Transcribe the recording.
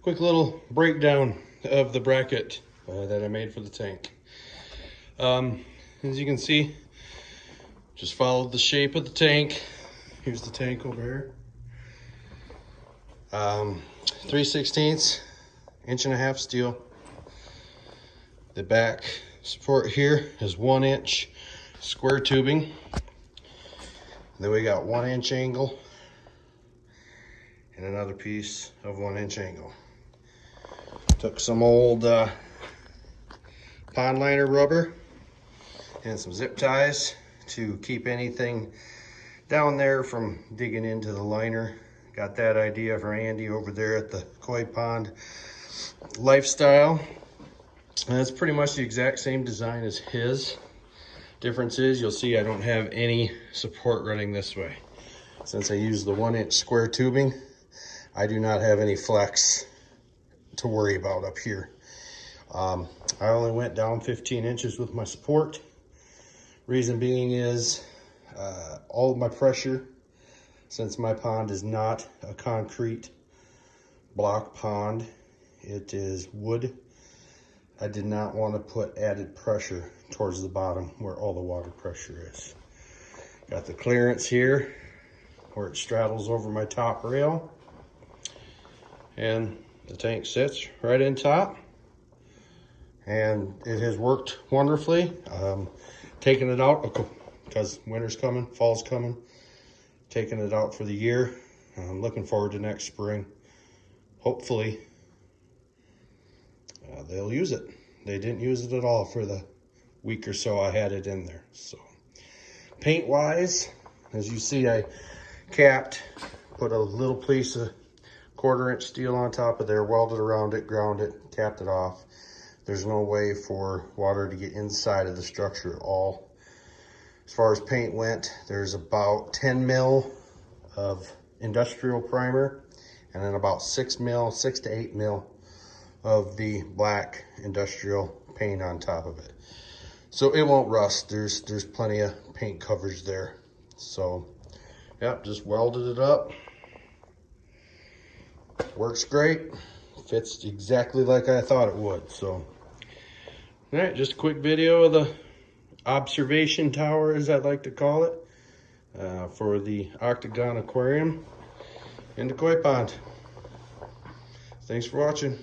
quick little breakdown of the bracket that I made for the tank. As you can see, just followed the shape of the tank. Here's the tank over here. 3/16 1.5 inch steel. The back support here is 1 inch square tubing. Then we got 1 inch angle and another piece of 1 inch angle. Took some old pond liner rubber and some zip ties to keep anything down there from digging into the liner. Got that idea from Andy over there at the Koi Pond Lifestyle. And that's pretty much the exact same design as his. Difference is, you'll see I don't have any support running this way. Since I use the 1 inch square tubing, I do not have any flex to worry about up here. I only went down 15 inches with my support. Reason being is all of my pressure, since my pond is not a concrete block pond, it is wood. I did not want to put added pressure towards the bottom where all the water pressure is. Got the clearance here where it straddles over my top rail, and the tank sits right in top, and it has worked wonderfully. Taking it out because winter's coming, fall's coming, taking it out for the year. I'm looking forward to next spring. Hopefully they'll use it. They didn't use it at all for the week or so I had it in there. So paint wise, as you see, I capped, put a little piece of 1/4 inch steel on top of there, welded around it, ground it, capped it off. There's no way for water to get inside of the structure at all. As far as paint went, there's about 10 mil of industrial primer, and then about 6 to 8 mil of the black industrial paint on top of it. So it won't rust. There's plenty of paint coverage there. So, yep, just welded it up. Works great. Fits exactly like I thought it would. So, all right, just a quick video of the observation tower, as I like to call it, for the Octagon Aquarium in the Koi Pond. Thanks for watching.